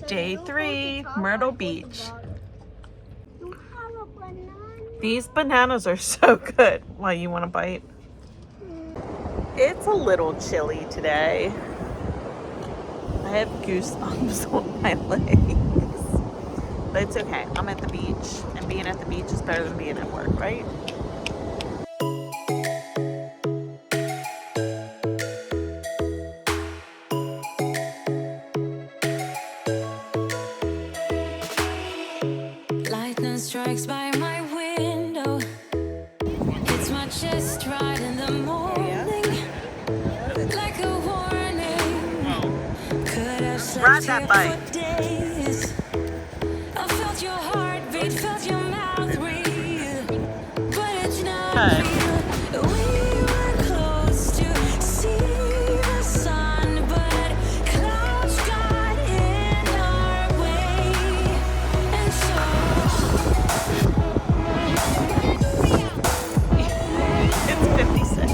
Day 3, Myrtle Beach. These bananas are so good. Why, you want a bite? It's a little chilly today. I have goosebumps on my legs. But it's okay. I'm at the beach, and being at the beach is better than being at work, right? Lightning strikes by my window. It's my chest right in the morning. Like a warning. Could have slept here for days. I felt your heartbeat, felt your mouth breathe. But it's not real. We were close to see the sun, but clouds got in our way. And It's 56.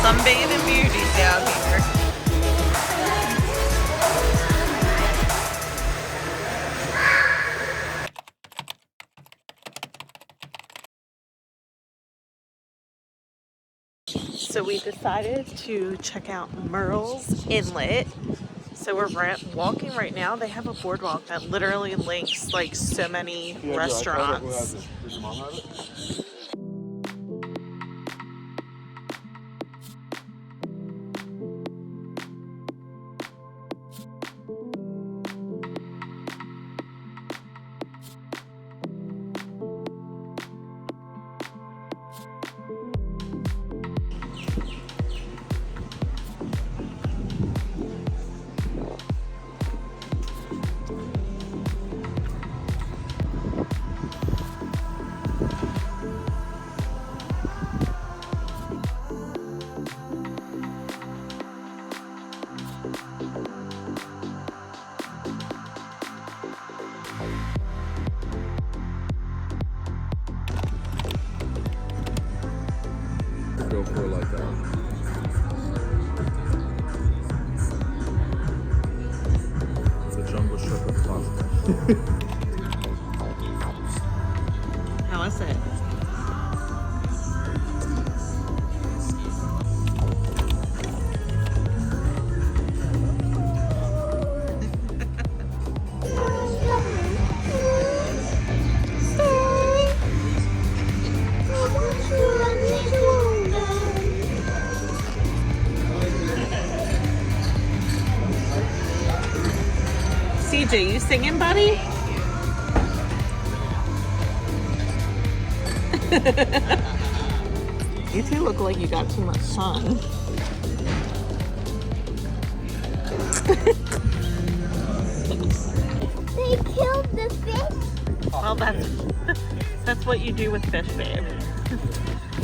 Sunbathing beauties out here. So we decided to check out Myrtle's Inlet. So we're walking right now. They have a boardwalk that literally links like so many restaurants. Did your mom have it? Go for it like that. It's a jumbo shrimp with pasta. How is it? CJ, you singing, buddy? You two look like you got too much sun. They killed the fish. Well, that's what you do with fish, babe.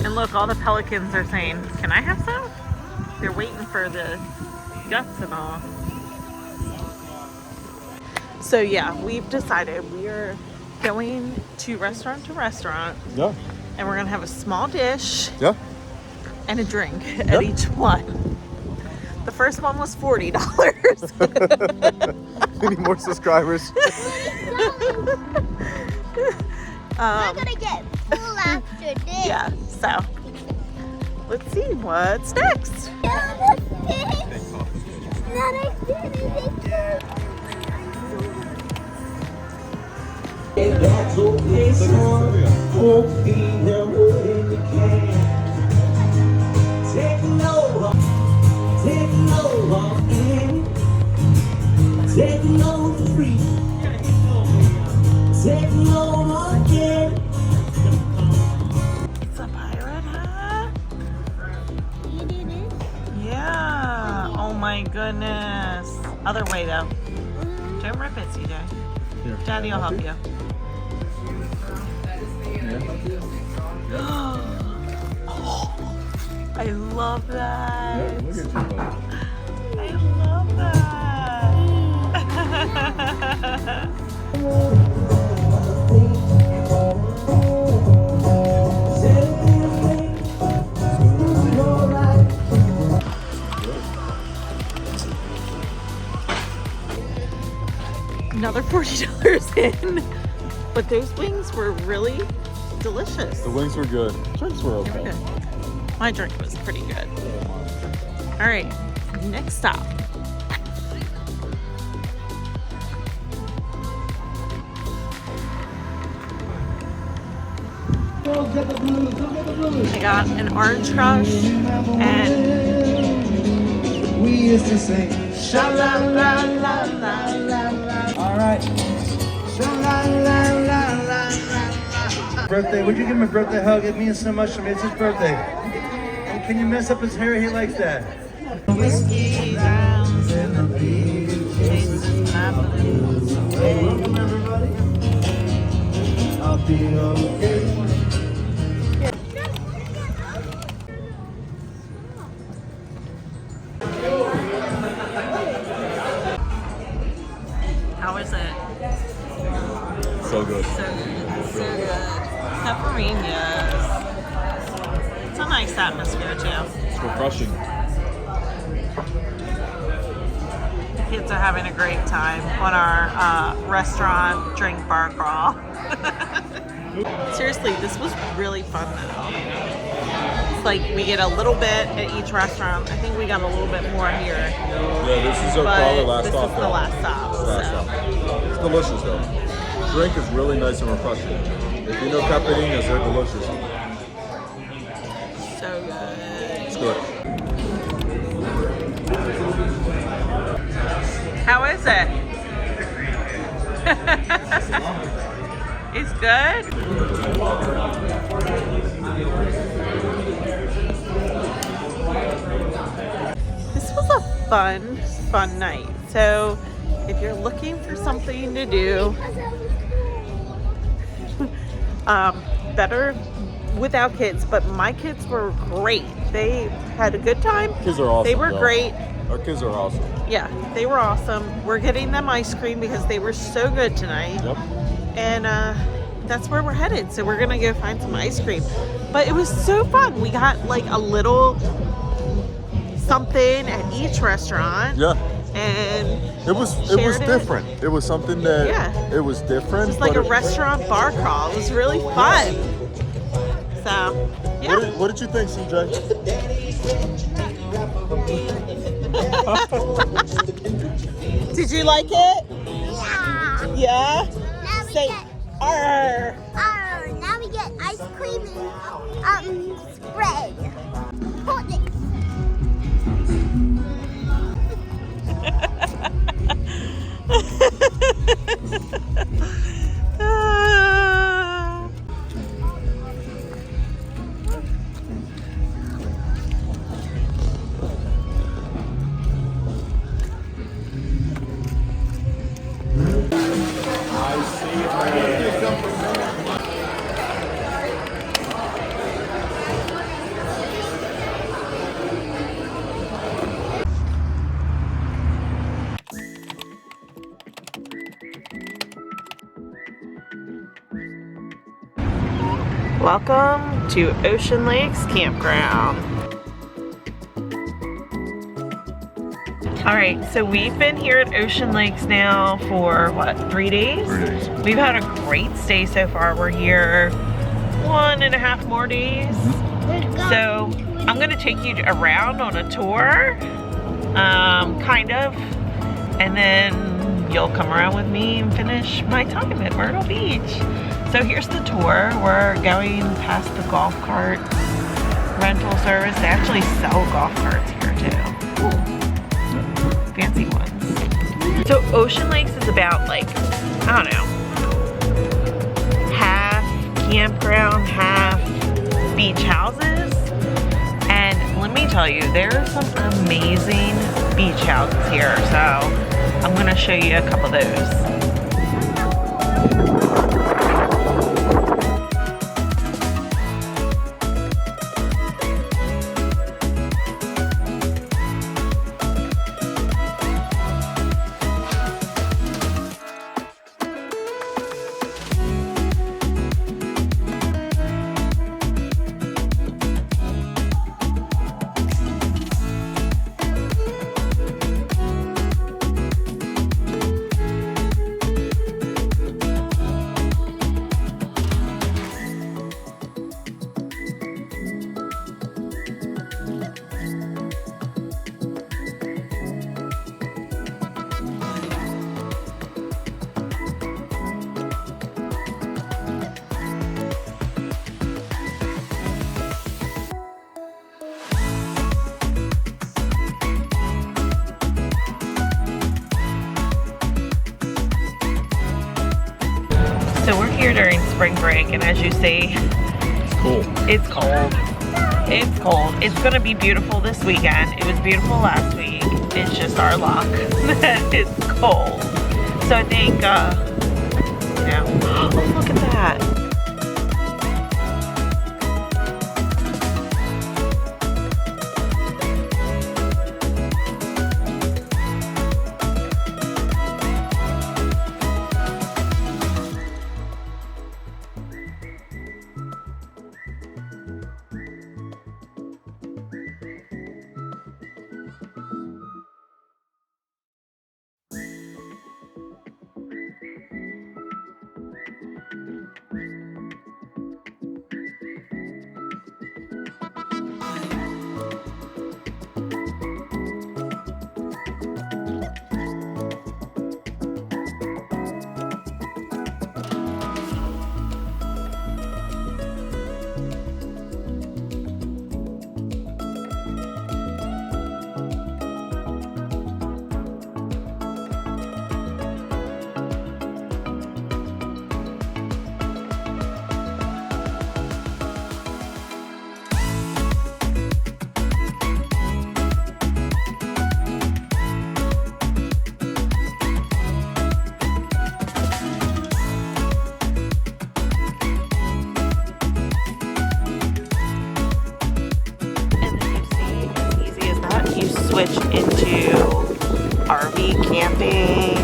And look, all the pelicans are saying, "Can I have some?" They're waiting for the guts and all. So yeah, we've decided we are going to restaurant, Yeah. and we're gonna have a small dish Yeah. and a drink at each one. The first one was $40. We need more subscribers. We're gonna get full after this. Yeah, so let's see what's next. Yeah, the fish. Not a fish. If that's okay, son, won't be the way you can. Take no in, take no free, take no again. It's a pirate hat? You do this? Yeah. Oh my goodness. Other way though. Don't rip it, CJ. Here. Daddy will help you. Yeah. I love that. Yeah, look at you, buddy. I love that. Another $40 in. But those wings were really delicious. The wings were good. Drinks were They were okay. good. My drink was pretty good. All right, next stop. I got an orange crush and We used to sing. sha la la la la la. All right. Birthday. Would you give him a birthday hug? It means so much to me. It's his birthday. And can you mess up his hair? He likes that. Whiskey rounds in the beach, chases my blues away. Welcome everybody. I'll be okay. How is it? So good. So good. So good. Pepperinas. It's a nice atmosphere too. It's refreshing. The kids are having a great time on our restaurant drink bar crawl. Seriously, this was really fun though. It's like we get a little bit at each restaurant. I think we got a little bit more here, Yeah, this is our but probably last this stop. is the though. last stop. Last So. stop. It's delicious though. Drink is really nice and refreshing. If you know caipirinhas, they're delicious. So good. It's good. How is it? It's good? This was a fun night. So if you're looking for something to do, better without kids, but my kids were great. They had a good time. Kids are awesome. They were though. great. Our kids are awesome. Yeah, they were awesome. We're getting them ice cream because they were so good tonight. Yep. And that's where we're headed. So we're gonna go find some ice cream. But it was so fun. We got like a little something at each restaurant. Yeah. And It was shared it. different. It was something that Yeah. it was different. just like but a restaurant bar crawl. It was really fun. So yeah. What did you think, CJ? Did you like it? Yeah. Yeah? Now we Say get, arr. now we get ice cream and spread. Hold it. Ah. Welcome to Ocean Lakes Campground. All right, so we've been here at Ocean Lakes now for what, 3 days? 3 days. We've had a great stay so far. We're here 1.5 more days. So I'm gonna take you around on a tour, kind of, and then you'll come around with me and finish my time at Myrtle Beach. So here's the tour. We're going past the golf cart rental service. They actually sell golf carts here too. Ooh, fancy ones. So Ocean Lakes is about like, I don't know, half campground, half beach houses. And let me tell you, there are some amazing beach houses here. So I'm gonna show you a couple of those. So we're here during spring break, and as you see, Cool. it's cold. It's cold. It's gonna be beautiful this weekend. It was beautiful last week. It's just our luck that it's cold. So I think, yeah. Oh, look at that. Switch into RV camping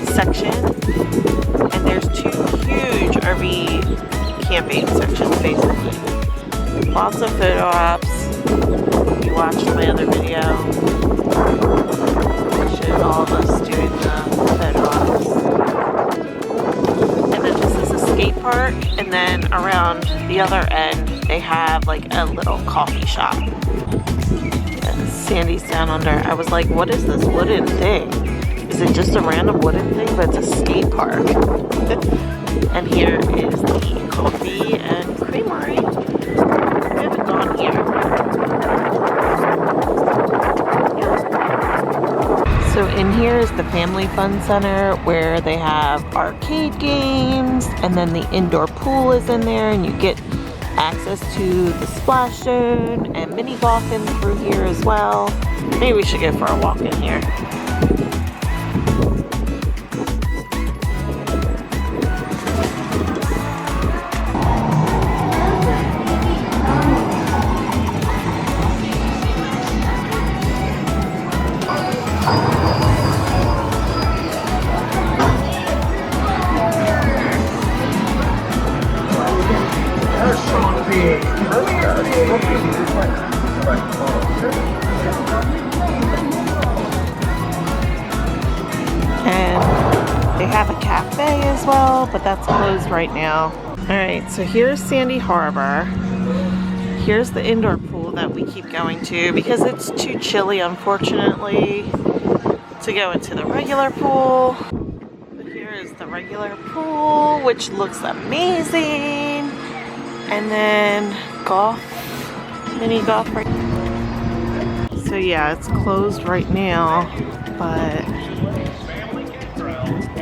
section, and there's two huge RV camping sections basically. Lots of photo ops. You watched my other video. I showed all of us doing the photo ops. And then this is a skate park, and then around the other end they have like a little coffee shop. Sandy's down under. I was like, what is this wooden thing? Is it just a random wooden thing? But it's a skate park. And here is the coffee and creamery. I haven't gone here. Yeah. So in here is the Family Fun Center where they have arcade games, and then the indoor pool is in there, and you get access to the splash zone and mini golfing through here as well. Maybe we should go for a walk in here. And they have a cafe as well, but that's closed right now. Alright, so here's Sandy Harbor. Here's the indoor pool that we keep going to because it's too chilly, unfortunately, to go into the regular pool. But here is the regular pool, which looks amazing. And then golf, mini golf right now. So yeah, it's closed right now, but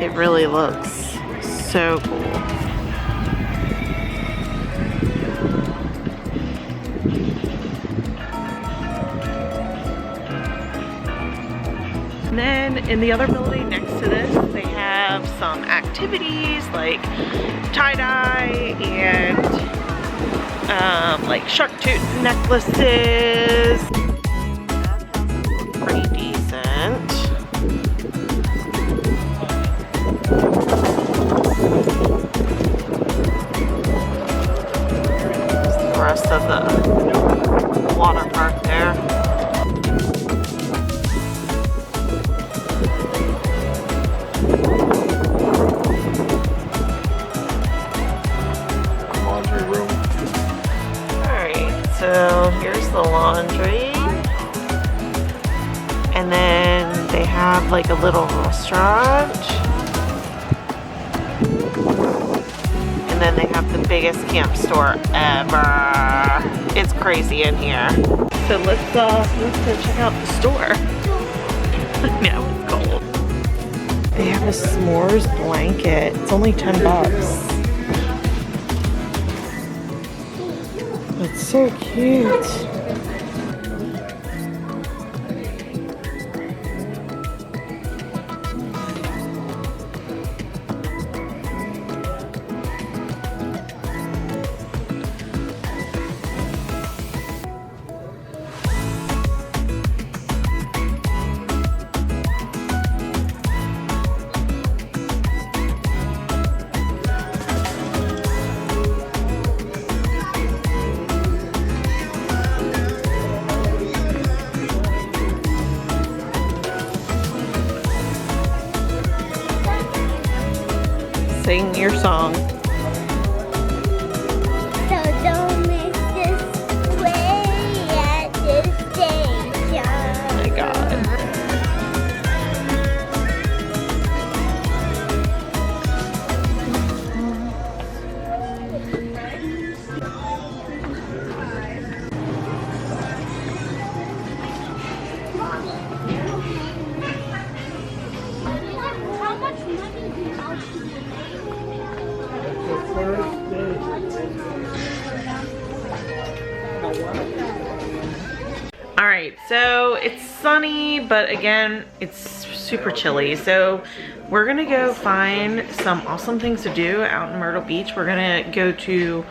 it really looks so cool. And then in the other building next to this, they have have some activities like tie-dye and like shark tooth necklaces. Pretty decent. The rest of the water park there. Laundry room. Alright, so here's the laundry. And then they have like a little restaurant. And then they have the biggest camp store ever. It's crazy in here. So let's go check out the store. Now it's cold. They have a s'mores blanket. It's only $10. It's so cute. Sing your song. So don't miss this way at this station. Oh my God. How much money do you have? All right, so it's sunny, but again, it's super chilly. So we're gonna go find some awesome things to do out in Myrtle Beach. We're gonna go to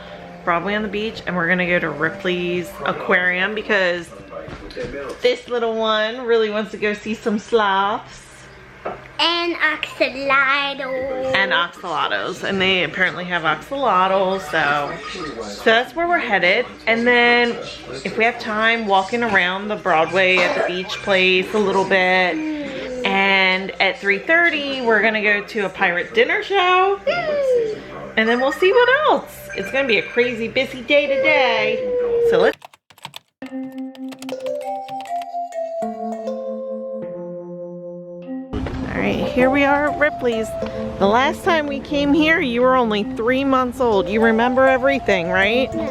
Broadway on the beach, and we're gonna go to Ripley's Aquarium because this little one really wants to go see some sloths. And axolotls. And axolotls, and they apparently have axolotls, so that's where we're headed. And then if we have time, walking around the Broadway at the beach place a little bit. And at 3:30 we're gonna go to a pirate dinner show, and then we'll see what else. It's gonna be a crazy busy day today, so let's. Alright, here we are at Ripley's. The last time we came here, you were only 3 months old. You remember everything, right? No.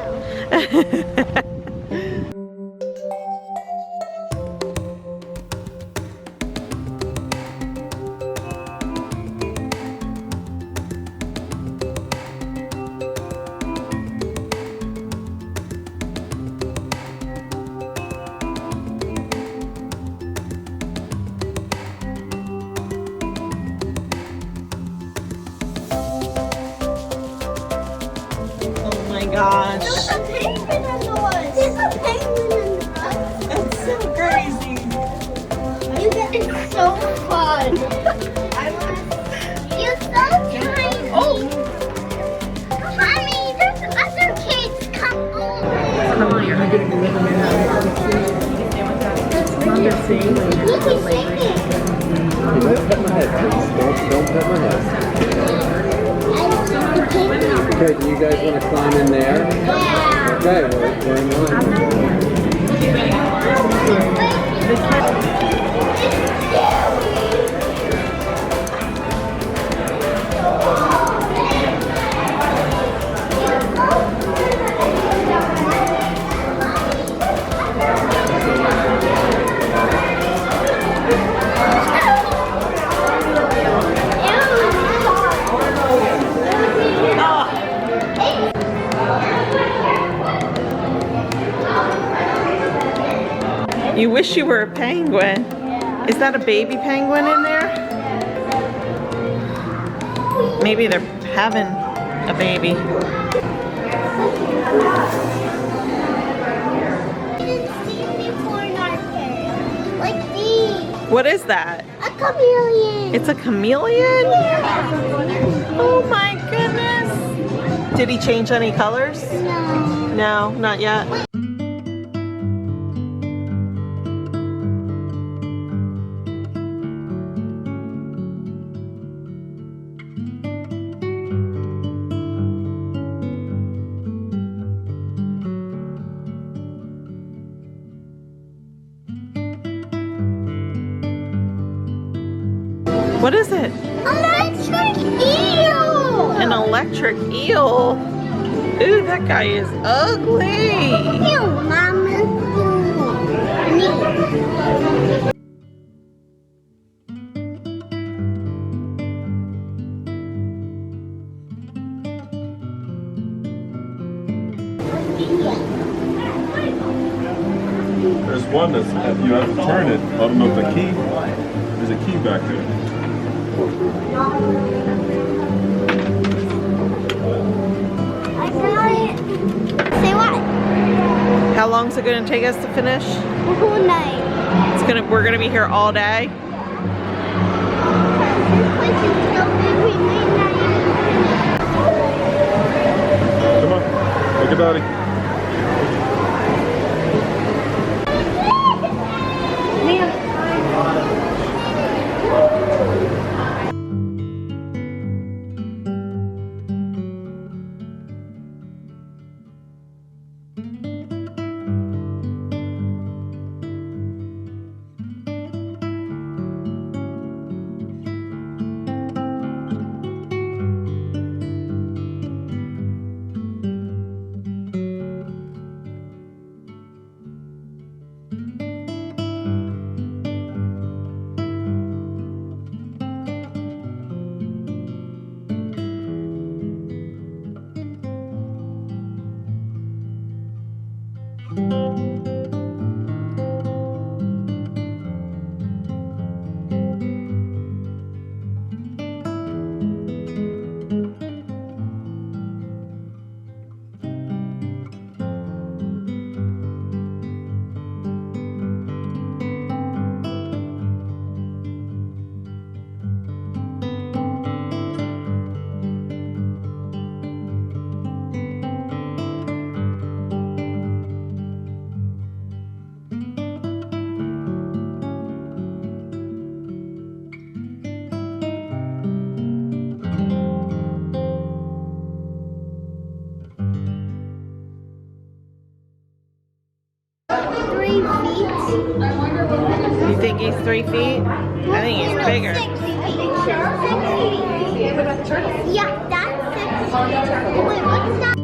Oh my gosh. There's a penguin on the bus. There's a penguin on the bus. That's so crazy. It's so fun. You're so tiny. Oh. Mommy, there's other kids. Come on. You can sing it. Don't pet my head, please. Don't pet my head. Okay, do you guys want to climb in there? Yeah. Okay, we're in line. You wish you were a penguin. Is that a baby penguin in there? Maybe they're having a baby. I didn't see before in our day. Like these. What is that? A chameleon. It's a chameleon? Yeah. Oh my goodness. Did he change any colors? No. No, not yet. What is it? Electric eel. An electric eel. Ooh, that guy is ugly. Ew, Mama. Ew. There's one that's you have to turn it. I don't know if the key. There's a key back there. I got it. Say what? How long is it going to take us to finish? The whole night. We're gonna be here all day. This place is so big, we may not even Come on, look at Daddy. You think he's 3 feet? I think he's bigger. 6 feet. Yeah, that's 6 feet. Wait, what's that?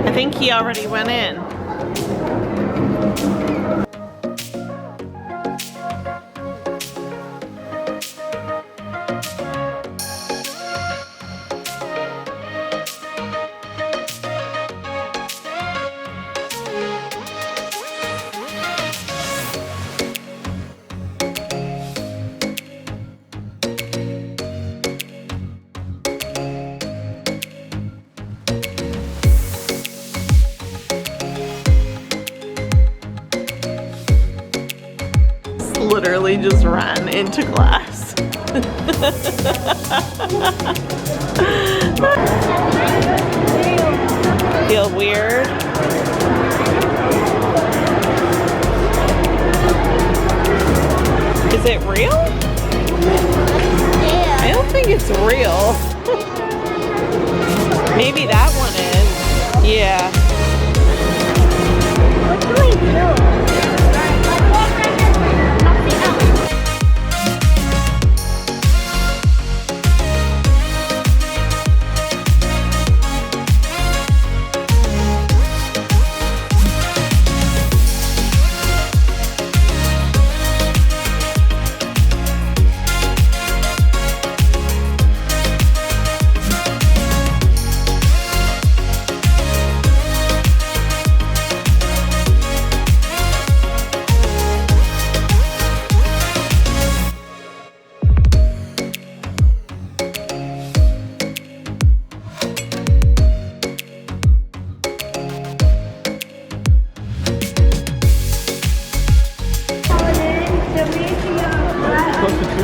I think he already went in. Literally just ran into glass. Feel weird? Is it real? Yeah. real. Maybe that one is. Yeah. What's really blue?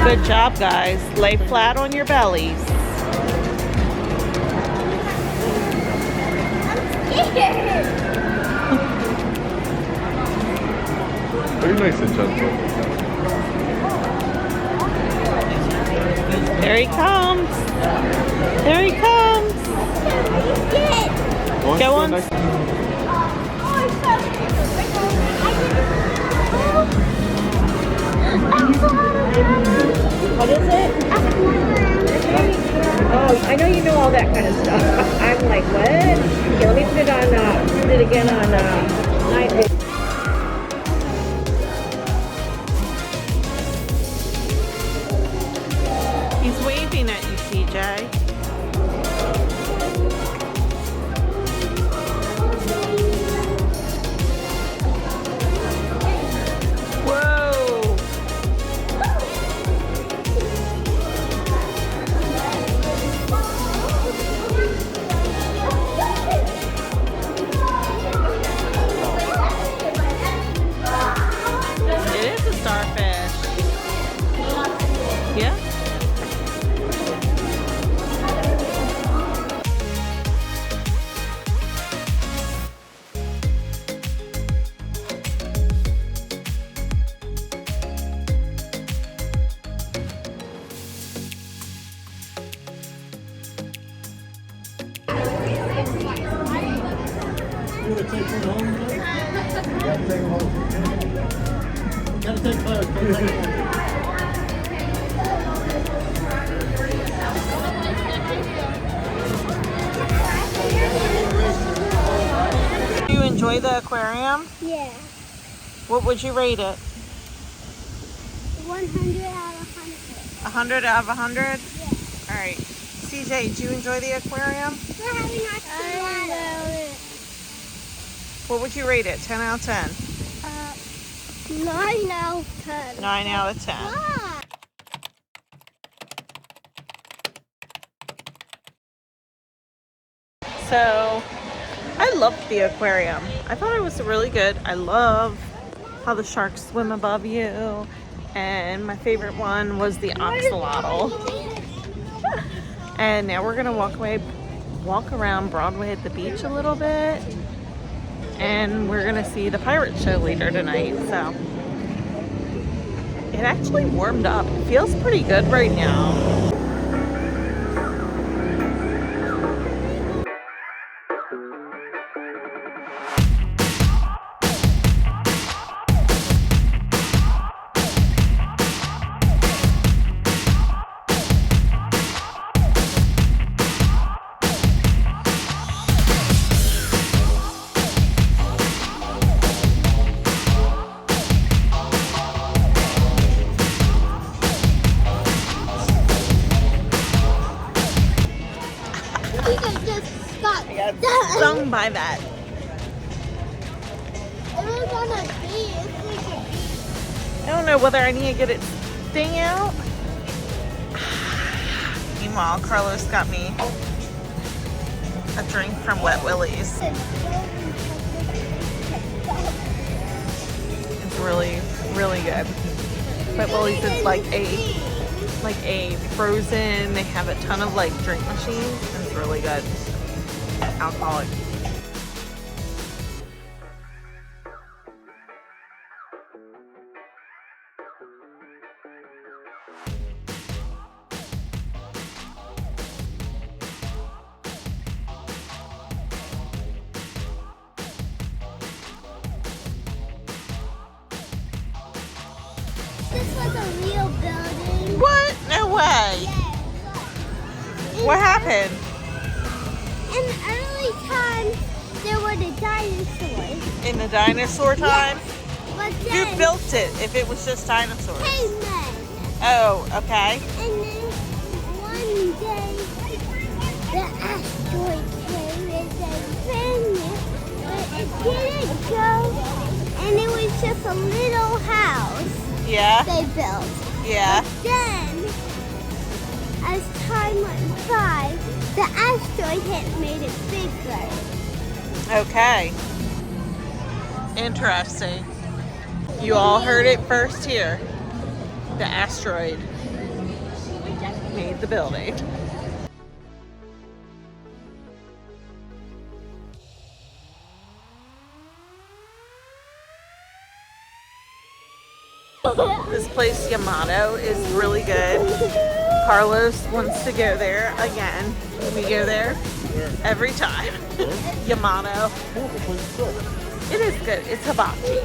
Good job, guys. Lay flat on your bellies. Very nice and gentle. There he comes. There he comes. Go on. What is it? Oh, I know you know all that kind of stuff. I'm like, what? Okay, let me put it on, put it again on, night vision. He's waving at you, CJ. Yeah. Do you enjoy the aquarium? Yeah. What would you rate it? 100 out of 100. 100 out of 100? Yeah. All right. CJ, do you enjoy the aquarium? We're having our water. What would you rate it? 10 out of 10? 9 out of 10. 9 out of 10. Why? So, I loved the aquarium. I thought it was really good. I love how the sharks swim above you. And my favorite one was the axolotl. And now we're gonna walk around Broadway at the beach a little bit. And we're gonna see the pirate show later tonight. So, it actually warmed up. It feels pretty good right now. Stung by that. It was on a bee. It's like a bee. I don't know whether I need to get its sting out. Meanwhile, Carlos got me a drink from Wet Willie's. It's really, really good. Wet Willie's is like a frozen. They have a ton of like drink machines. And it's really good. Alcoholic. What happened? In early times, there were the dinosaurs. In the dinosaur time? But Who then built it if it was just dinosaurs? cavemen. Oh, okay. And then one day, the asteroid came and they ran it, but it didn't go. And it was just a little house Yeah, they built. yeah. Then, as time went by, the asteroid hit made it bigger. Okay. Interesting. You all heard it first here. The asteroid made the building. This place, Yamato, is really good. Carlos wants to go there again. We go there every time. Yamato. It is good. It's hibachi.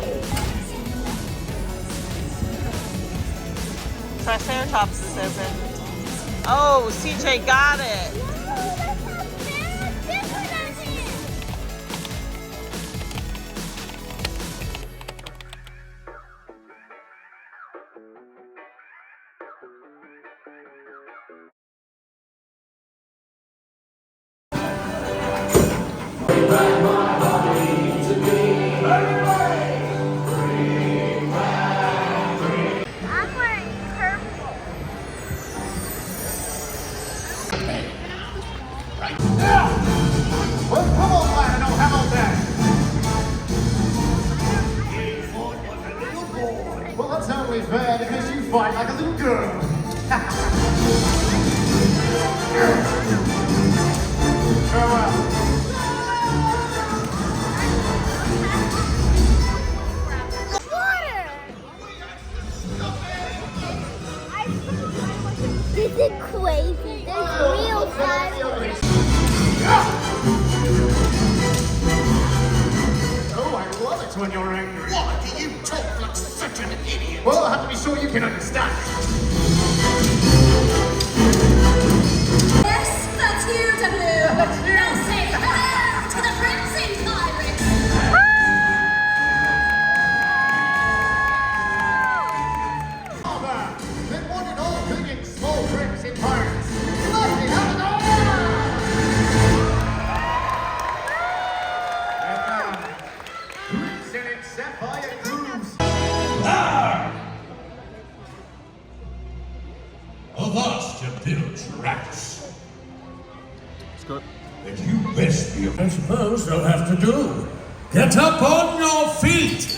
Triceratops is open. Oh, CJ got it. I'm wearing purple. Well, come on, Lionel, how about that? Well, that's only fair because you fight like a little girl. Farewell. This is crazy. There's real dinosaurs. Oh, I love it when you're angry. Why do you talk like such an idiot? Well, I have to be sure you can understand. Yes, that's you, W. Now say hello to the Frenzy Pirates. Father, then one and all big and small trips in pirates. Lovely, have it all! And drinks in its sapphire grooves. Avast, you little traps. Scott. And you best be. I suppose they'll have to do. Get up on your feet!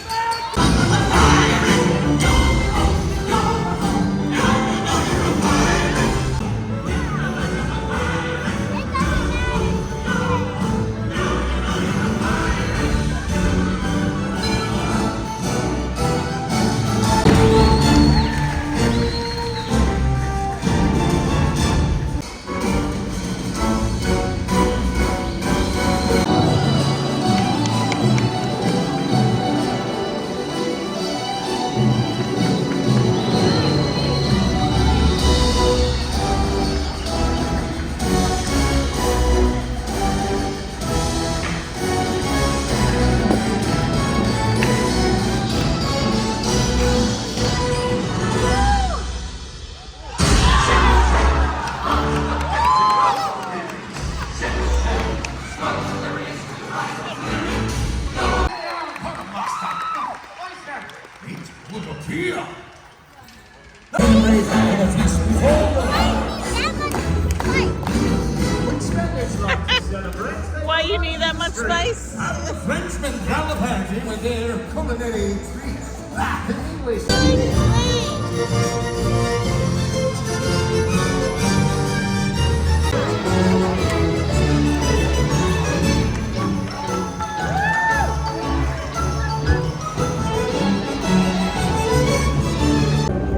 Why you need that much spice? The Frenchmen gallivanting with their culinary treats.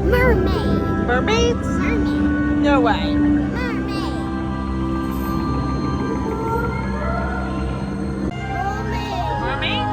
Mermaid. Mermaids? Mermaid. No way. Mermaid. Mermaid?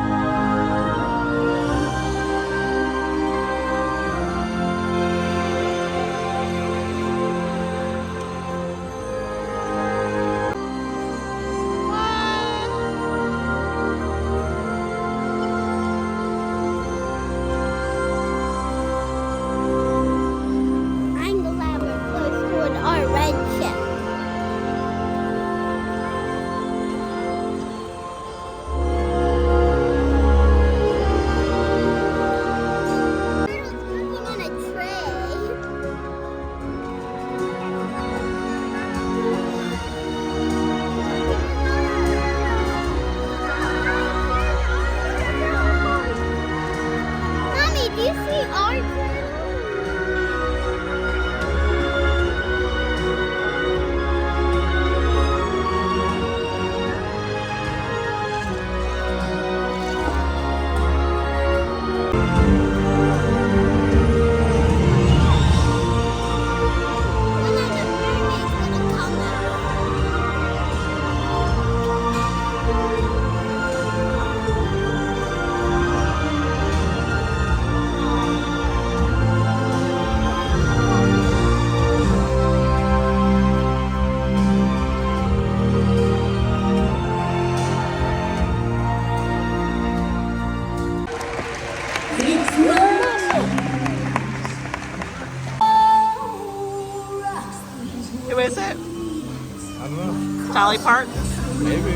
Dolly Parton? Maybe.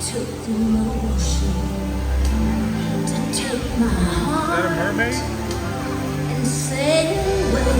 Took the motion to take my Is heart that a mermaid? and sail away.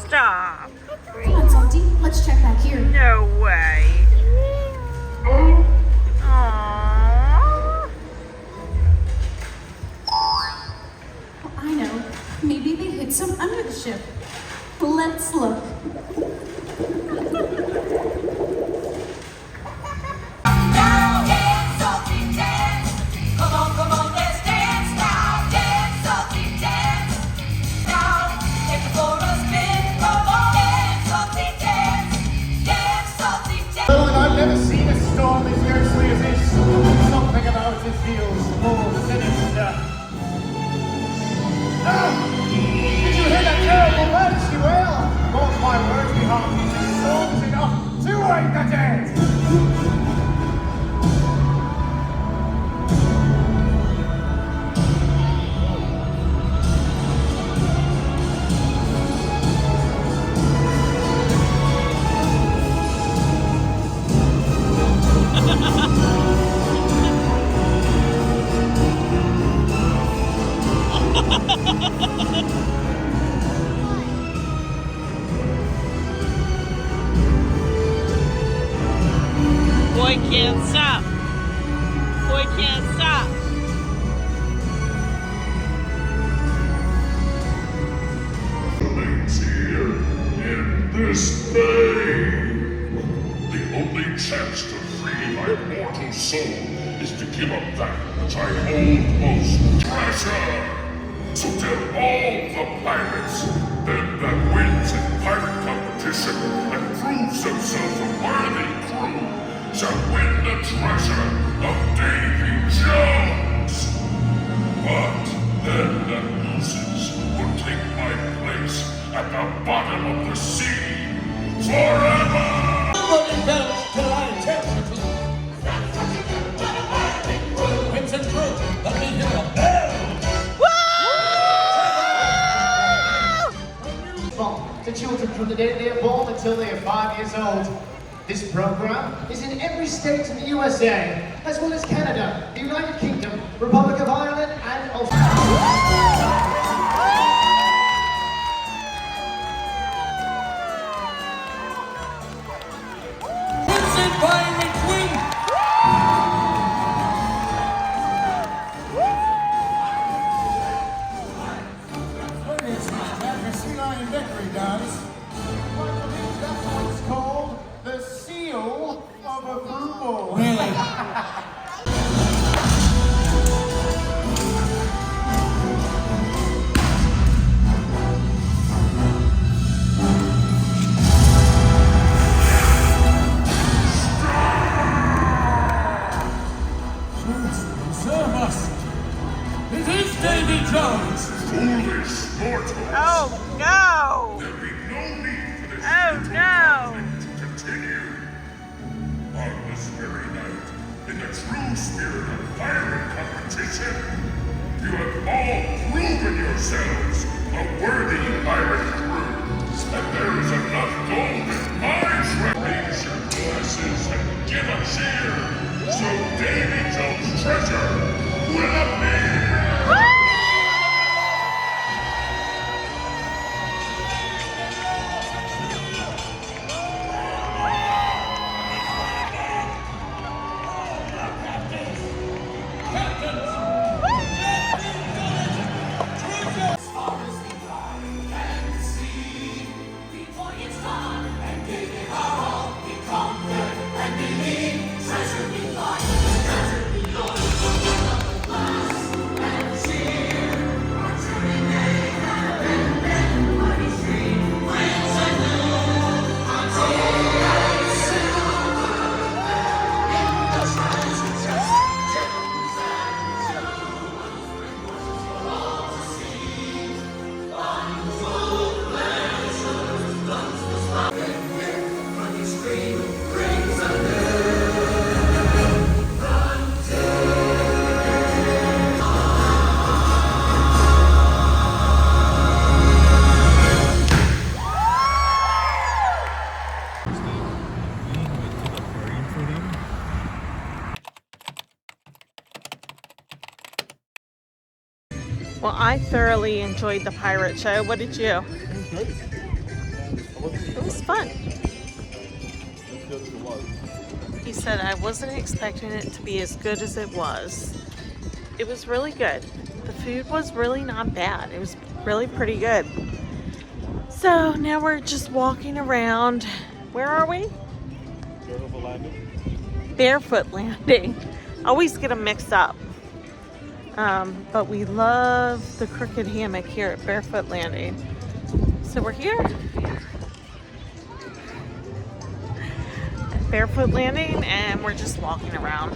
Stop. Come on, Salty. Let's check back here. No way. Aww. Oh, I know. Maybe they hid some under the ship. Let's look. Now dance, salty dance. Come on, let's dance now. Dance, salty dance. Now take it for a spin. Come on, dance, salty dance. Dance, salty dance. Oh, and I've never seen a storm as fiercely as this. Something about it feels more sinister. Ah! Did you hear that terrible word she wailed? Mark my words, behalf this storm is enough to wake the dead. Boy can't stop. Boy can't stop. Remains here in this bay. The only chance to free my mortal soul is to give up that which I hold most treasure. So tell all the pirates, then that wins in pirate competition and proves themselves a worthy crew shall win the treasure of Davy Jones. But then the losers will take my place at the bottom of the sea forever! To children from the day they are born until they are 5 years old. This program is in every state in the USA, as well as Canada, the United Kingdom, Republic of Ireland, and Australia. It's called the seal of approval. Really? Serve us! It is Davy Jones! Foolish mortals! Oh no! There'll be no need for this Oh no! to continue. On this very night, in the true spirit of pirate competition, you have all proven yourselves a worthy pirate crew, and there is enough gold in my treasure. Raise your glasses and give a cheer, so Davy Jones' treasure will appear. Well, I thoroughly enjoyed the pirate show. What did you? It was fun. He said I wasn't expecting it to be as good as it was. It was really good. The food was really not bad. It was really pretty good. So now we're just walking around. Where are we? Barefoot Landing. Barefoot Landing. Always get them mixed up. But we love the crooked hammock here at Barefoot Landing. So we're here at Barefoot Landing and we're just walking around.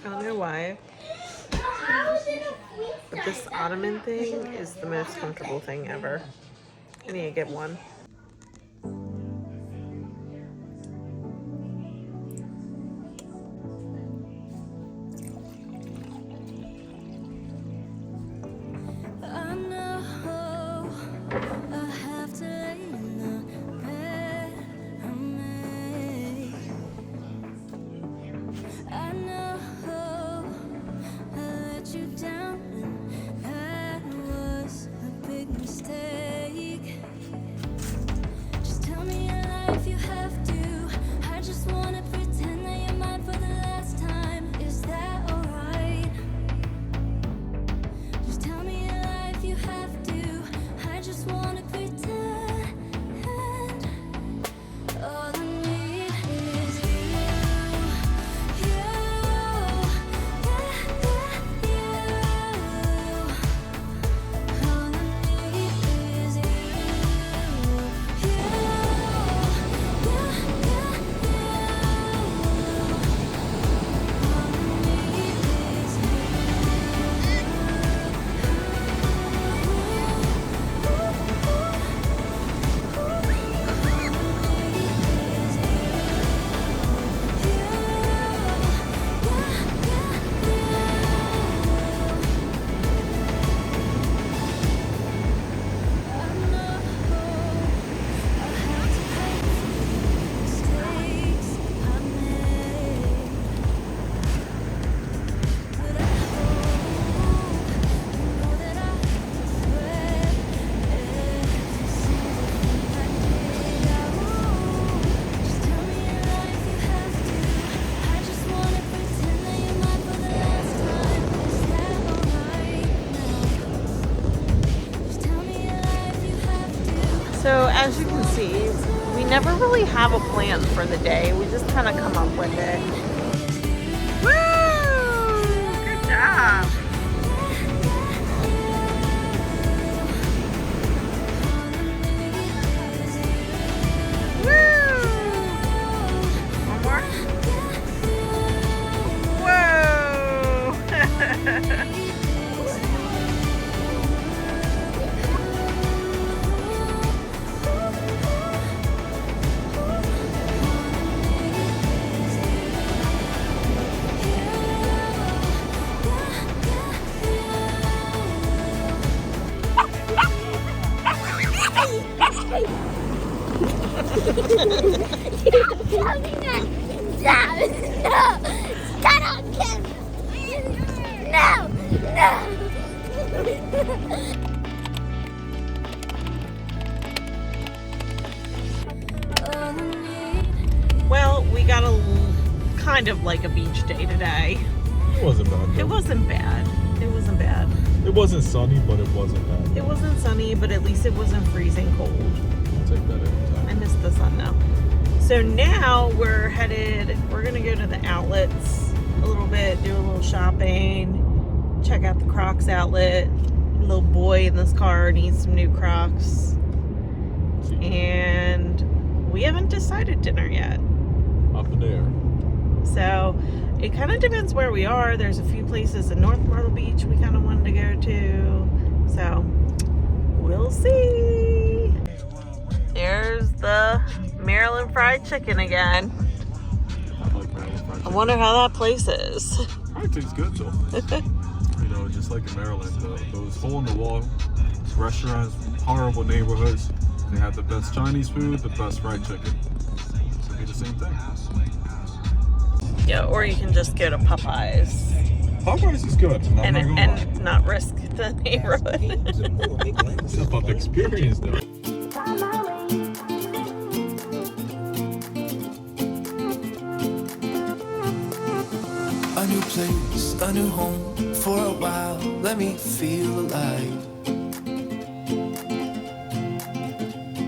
I don't know why, but this ottoman thing is the most comfortable thing ever. I need to get one. I know I have to lay in the bed I made. I know I let you down, and that was a big mistake. Just tell me your life, you have to. I just wanna pretend that you're mine for the last time. Is that alright? Just tell me your life, you have to. I just wanna pretend. All I need is you. All I need is So as you can see, we never really have a plan for the day. We just kind of come up with it. Woo! Good job. job. One more. Whoa. Well, we got a kind of like a beach day today. It wasn't bad. It wasn't bad. It wasn't bad. It wasn't sunny, but it wasn't bad. It wasn't sunny, but at least it wasn't freezing cold. I'll take that every time. I miss the sun though. So now we're gonna go to the outlets a little bit, do a little shopping, check out the Crocs outlet. Little boy in this car needs some new Crocs. And we haven't decided dinner yet. Up in there. So it kind of depends where we are. There's a few places in North Myrtle Beach we kind of wanted to go to. So we'll see. There's the Maryland fried chicken again. I like Maryland fried I chicken. wonder how that place is. It tastes good though. You know, just like in Maryland, those hole-in-the-wall restaurants, horrible neighborhoods, they have the best Chinese food, the best fried chicken. It's gonna be the same thing. Yeah, or you can just go to Popeyes Popeyes is good. I'm not gonna lie. and not risk the neighborhood. It's about the experience though. A new place, a new home. For a while, let me feel alive.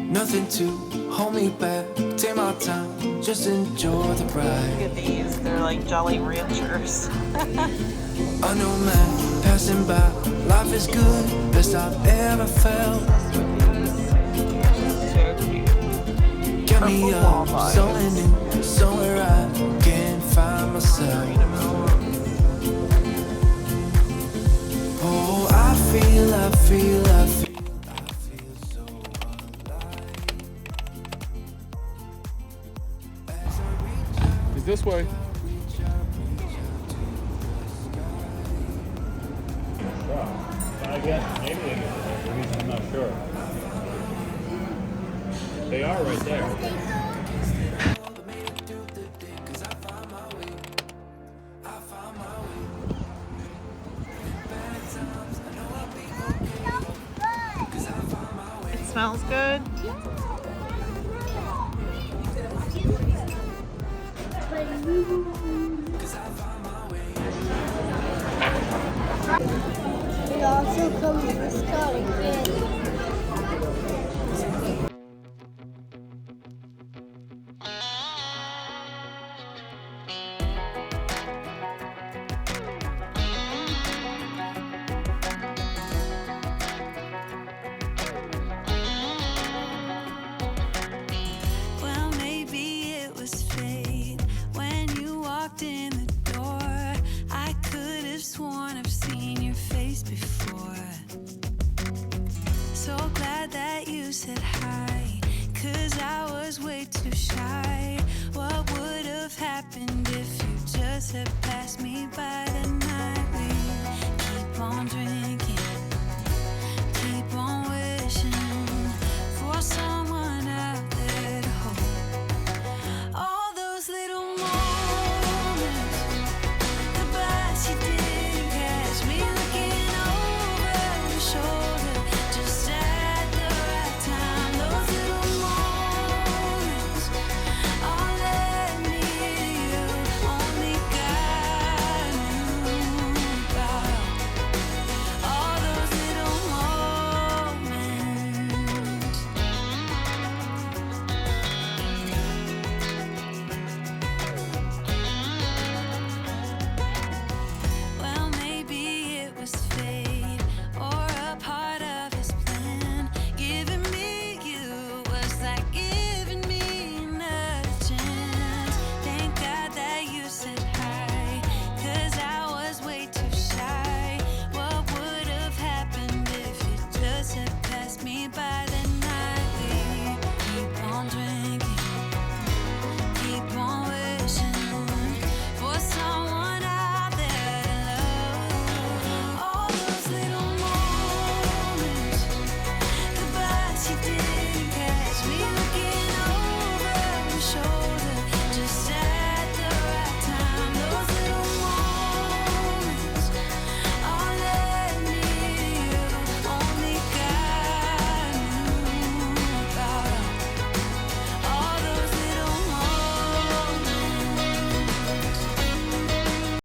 Nothing to hold me back. Take my time, just enjoy the Look ride. at these, they're like Jolly Ranchers. A new man passing by. Life is good, best I've ever felt. So cute. Get me up, somewhere new, somewhere I can find myself. Oh, I feel so alive. It's this way. I guess maybe they get the reason I'm not sure. They are right there. It smells good. It also comes with Scotty candy. Well, maybe it was fate when you walked in the door. I could have sworn I've seen your face before. So glad that you said hi, 'cause I was way too shy. What would have happened if you just had passed me by the night?